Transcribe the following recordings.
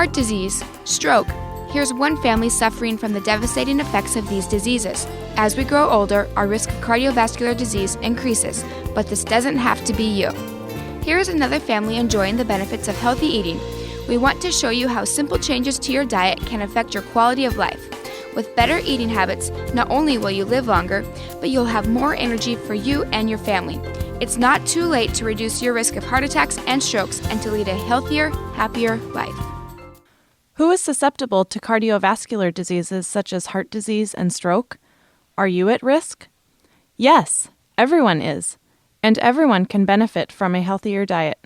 Heart disease, stroke. Here's one family suffering from the devastating effects of these diseases. As we grow older, our risk of cardiovascular disease increases, but this doesn't have to be you. Here is another family enjoying the benefits of healthy eating. We want to show you how simple changes to your diet can affect your quality of life. With better eating habits, not only will you live longer, but you'll have more energy for you and your family. It's not too late to reduce your risk of heart attacks and strokes and to lead a healthier, happier life. Who is susceptible to cardiovascular diseases such as heart disease and stroke? Are you at risk? Yes, everyone is, and everyone can benefit from a healthier diet.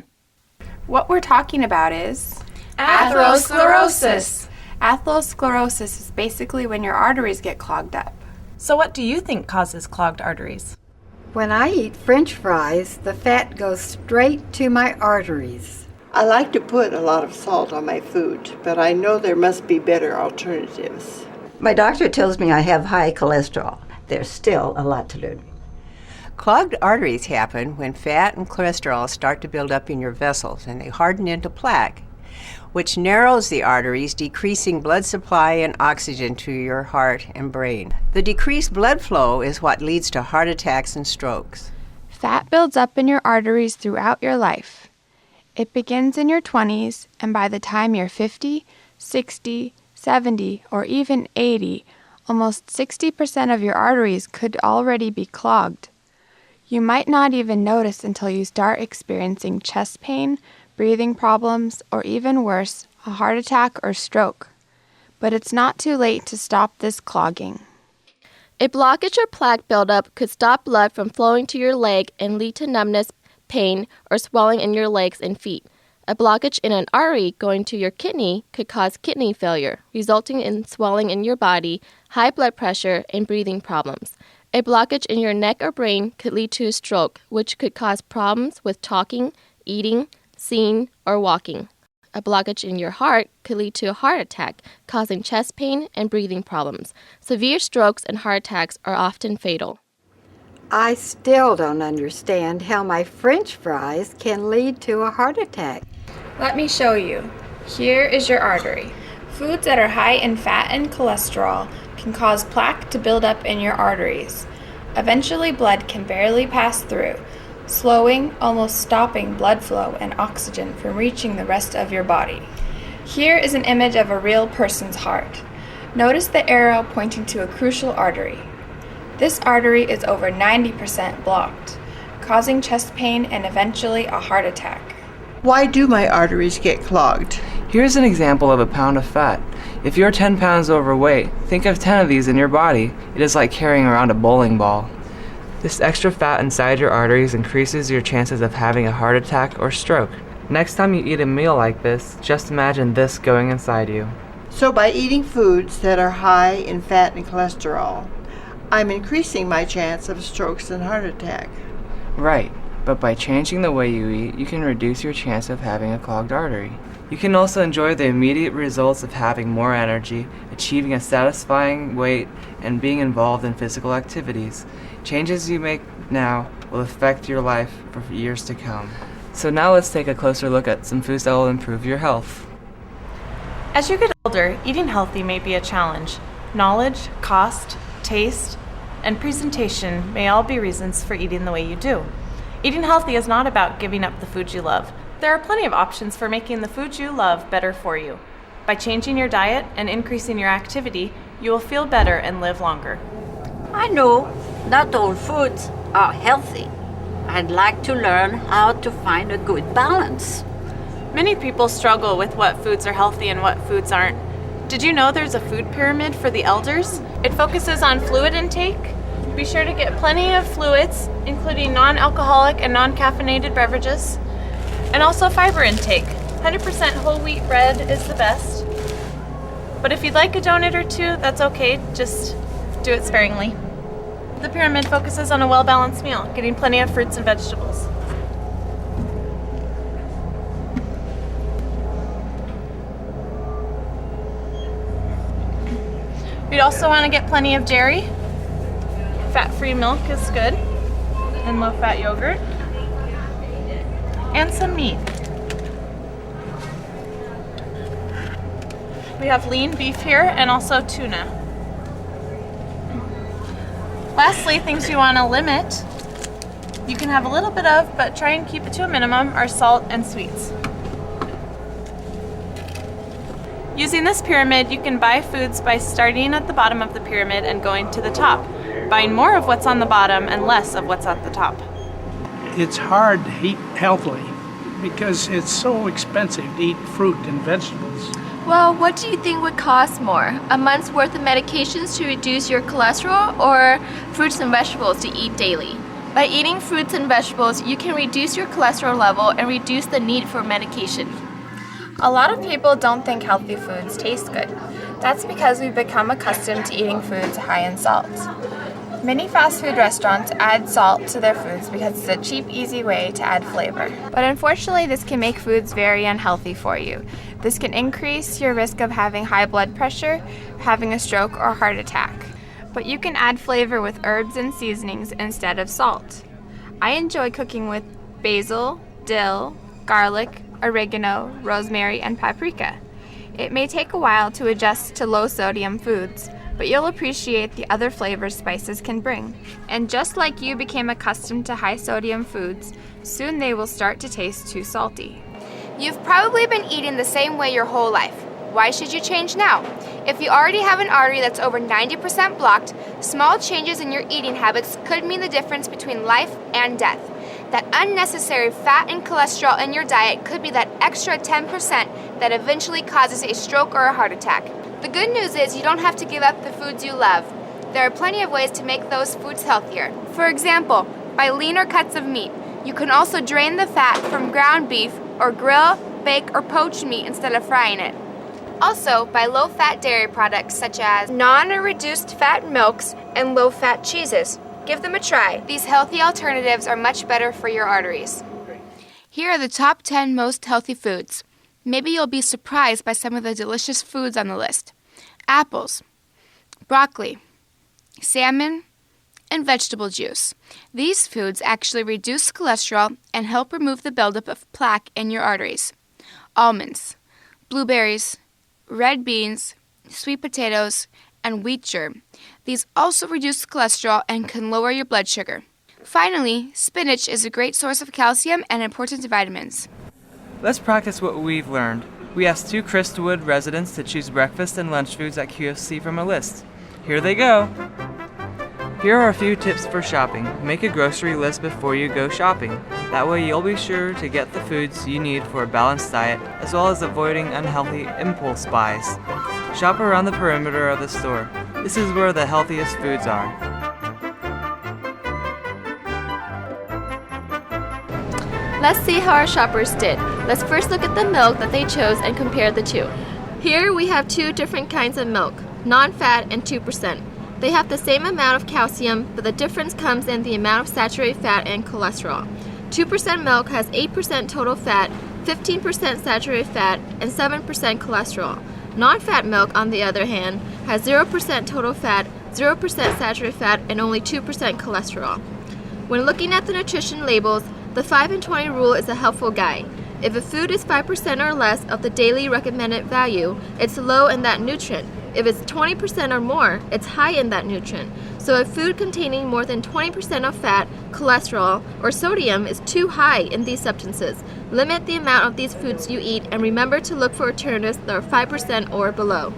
What we're talking about is atherosclerosis. Atherosclerosis is basically when your arteries get clogged up. So what do you think causes clogged arteries? When I eat French fries, the fat goes straight to my arteries. I like to put a lot of salt on my food, but I know there must be better alternatives. My doctor tells me I have high cholesterol. There's still a lot to learn. Clogged arteries happen when fat and cholesterol start to build up in your vessels and they harden into plaque, which narrows the arteries, decreasing blood supply and oxygen to your heart and brain. The decreased blood flow is what leads to heart attacks and strokes. Fat builds up in your arteries throughout your life. It begins in your 20s, and by the time you're 50, 60, 70, or even 80, almost 60% of your arteries could already be clogged. You might not even notice until you start experiencing chest pain, breathing problems, or even worse, a heart attack or stroke. But it's not too late to stop this clogging. A blockage or plaque buildup could stop blood from flowing to your leg and lead to numbness, pain, or swelling in your legs and feet. A blockage in an artery going to your kidney could cause kidney failure, resulting in swelling in your body, high blood pressure, and breathing problems. A blockage in your neck or brain could lead to a stroke, which could cause problems with talking, eating, seeing, or walking. A blockage in your heart could lead to a heart attack, causing chest pain and breathing problems. Severe strokes and heart attacks are often fatal. I still don't understand how my French fries can lead to a heart attack. Let me show you. Here is your artery. Foods that are high in fat and cholesterol can cause plaque to build up in your arteries. Eventually, blood can barely pass through, slowing, almost stopping blood flow and oxygen from reaching the rest of your body. Here is an image of a real person's heart. Notice the arrow pointing to a crucial artery. This artery is over 90% blocked, causing chest pain and eventually a heart attack. Why do my arteries get clogged? Here's an example of a pound of fat. If you're 10 pounds overweight, think of 10 of these in your body. It is like carrying around a bowling ball. This extra fat inside your arteries increases your chances of having a heart attack or stroke. Next time you eat a meal like this, just imagine this going inside you. So by eating foods that are high in fat and cholesterol, I'm increasing my chance of strokes and heart attack. Right, but by changing the way you eat, you can reduce your chance of having a clogged artery. You can also enjoy the immediate results of having more energy, achieving a satisfying weight, and being involved in physical activities. Changes you make now will affect your life for years to come. So now let's take a closer look at some foods that will improve your health. As you get older, eating healthy may be a challenge. Knowledge, cost, taste, and presentation may all be reasons for eating the way you do. Eating healthy is not about giving up the food you love. There are plenty of options for making the food you love better for you. By changing your diet and increasing your activity, you will feel better and live longer. I know not all foods are healthy. I'd like to learn how to find a good balance. Many people struggle with what foods are healthy and what foods aren't. Did you know there's a food pyramid for the elders? It focuses on fluid intake. Be sure to get plenty of fluids, including non-alcoholic and non-caffeinated beverages, and also fiber intake. 100% whole wheat bread is the best. But if you'd like a donut or two, that's okay, just do it sparingly. The pyramid focuses on a well-balanced meal, getting plenty of fruits and vegetables. We'd also want to get plenty of dairy. Fat-free milk is good, and low-fat yogurt, and some meat. We have lean beef here and also tuna. Lastly, things you want to limit, you can have a little bit of, but try and keep it to a minimum, are salt and sweets. Using this pyramid, you can buy foods by starting at the bottom of the pyramid and going to the top, buying more of what's on the bottom and less of what's at the top. It's hard to eat healthily because it's so expensive to eat fruit and vegetables. Well, what do you think would cost more? A month's worth of medications to reduce your cholesterol or fruits and vegetables to eat daily? By eating fruits and vegetables, you can reduce your cholesterol level and reduce the need for medication. A lot of people don't think healthy foods taste good. That's because we've become accustomed to eating foods high in salt. Many fast food restaurants add salt to their foods because it's a cheap, easy way to add flavor. But unfortunately, this can make foods very unhealthy for you. This can increase your risk of having high blood pressure, having a stroke, or heart attack. But you can add flavor with herbs and seasonings instead of salt. I enjoy cooking with basil, dill, garlic, oregano, rosemary, and paprika. It may take a while to adjust to low-sodium foods, but you'll appreciate the other flavors spices can bring. And just like you became accustomed to high-sodium foods, soon they will start to taste too salty. You've probably been eating the same way your whole life. Why should you change now? If you already have an artery that's over 90% blocked, small changes in your eating habits could mean the difference between life and death. That unnecessary fat and cholesterol in your diet could be that extra 10% that eventually causes a stroke or a heart attack. The good news is you don't have to give up the foods you love. There are plenty of ways to make those foods healthier. For example, by leaner cuts of meat. You can also drain the fat from ground beef or grill, bake, or poach meat instead of frying it. Also, by low-fat dairy products such as non- or reduced-fat milks and low-fat cheeses. Give them a try. These healthy alternatives are much better for your arteries. Here are the top 10 most healthy foods. Maybe you'll be surprised by some of the delicious foods on the list. Apples, broccoli, salmon, and vegetable juice. These foods actually reduce cholesterol and help remove the buildup of plaque in your arteries. Almonds, blueberries, red beans, sweet potatoes, and wheat germ. These also reduce cholesterol and can lower your blood sugar. Finally, spinach is a great source of calcium and important vitamins. Let's practice what we've learned. We asked 2 Crestwood residents to choose breakfast and lunch foods at QFC from a list. Here they go. Here are a few tips for shopping. Make a grocery list before you go shopping. That way you'll be sure to get the foods you need for a balanced diet, as well as avoiding unhealthy impulse buys. Shop around the perimeter of the store. This is where the healthiest foods are. Let's see how our shoppers did. Let's first look at the milk that they chose and compare the two. Here we have 2 different kinds of milk, non-fat and 2%. They have the same amount of calcium, but the difference comes in the amount of saturated fat and cholesterol. 2% milk has 8% total fat, 15% saturated fat, and 7% cholesterol. Non-fat milk, on the other hand, has 0% total fat, 0% saturated fat, and only 2% cholesterol. When looking at the nutrition labels, the 5 and 20 rule is a helpful guide. If a food is 5% or less of the daily recommended value, it's low in that nutrient. If it's 20% or more, it's high in that nutrient. So if food containing more than 20% of fat, cholesterol, or sodium is too high in these substances, limit the amount of these foods you eat and remember to look for alternatives that are 5% or below.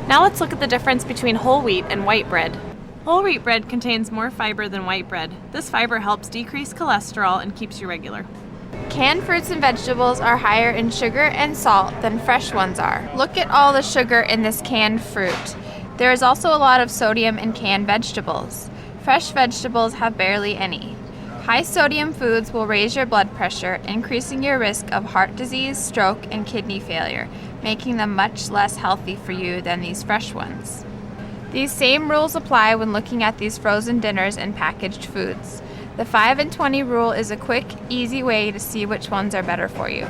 Now let's look at the difference between whole wheat and white bread. Whole wheat bread contains more fiber than white bread. This fiber helps decrease cholesterol and keeps you regular. Canned fruits and vegetables are higher in sugar and salt than fresh ones are. Look at all the sugar in this canned fruit. There is also a lot of sodium in canned vegetables. Fresh vegetables have barely any. High sodium foods will raise your blood pressure, increasing your risk of heart disease, stroke, and kidney failure, making them much less healthy for you than these fresh ones. These same rules apply when looking at these frozen dinners and packaged foods. The 5 and 20 rule is a quick, easy way to see which ones are better for you.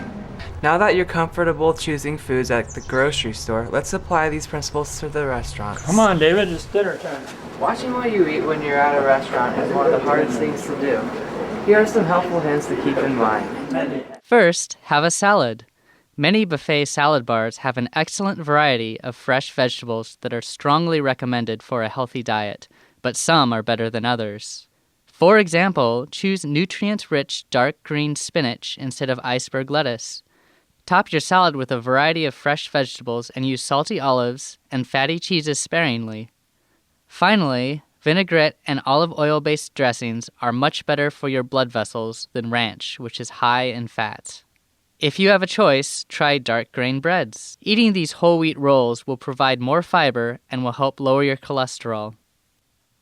Now that you're comfortable choosing foods at the grocery store, let's apply these principles to the restaurants. Come on, David, it's dinner time. Watching what you eat when you're at a restaurant is one of the hardest things to do. Here are some helpful hints to keep in mind. First, have a salad. Many buffet salad bars have an excellent variety of fresh vegetables that are strongly recommended for a healthy diet, but some are better than others. For example, choose nutrient-rich dark green spinach instead of iceberg lettuce. Top your salad with a variety of fresh vegetables and use salty olives and fatty cheeses sparingly. Finally, vinaigrette and olive oil-based dressings are much better for your blood vessels than ranch, which is high in fat. If you have a choice, try dark grain breads. Eating these whole wheat rolls will provide more fiber and will help lower your cholesterol.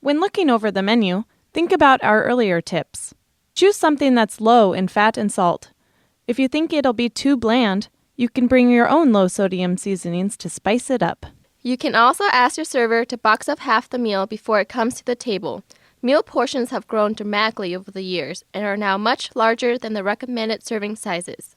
When looking over the menu, think about our earlier tips. Choose something that's low in fat and salt. If you think it'll be too bland, you can bring your own low-sodium seasonings to spice it up. You can also ask your server to box up half the meal before it comes to the table. Meal portions have grown dramatically over the years and are now much larger than the recommended serving sizes.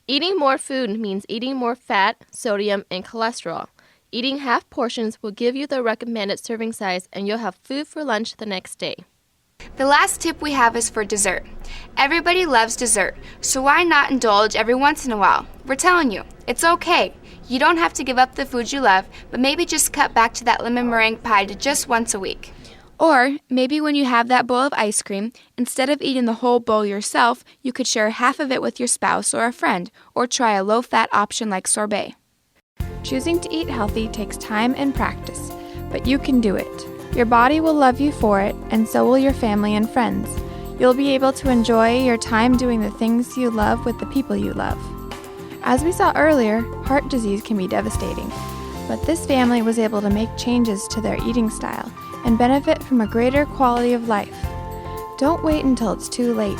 Eating more food means eating more fat, sodium, and cholesterol. Eating half portions will give you the recommended serving size, and you'll have food for lunch the next day. The last tip we have is for dessert. Everybody loves dessert, so why not indulge every once in a while? We're telling you, it's okay. You don't have to give up the foods you love, but maybe just cut back to that lemon meringue pie to just once a week. Or maybe when you have that bowl of ice cream, instead of eating the whole bowl yourself, you could share half of it with your spouse or a friend, or try a low-fat option like sorbet. Choosing to eat healthy takes time and practice, but you can do it. Your body will love you for it, and so will your family and friends. You'll be able to enjoy your time doing the things you love with the people you love. As we saw earlier, heart disease can be devastating, but this family was able to make changes to their eating style and benefit from a greater quality of life. Don't wait until it's too late.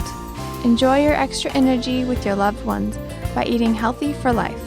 Enjoy your extra energy with your loved ones by eating healthy for life.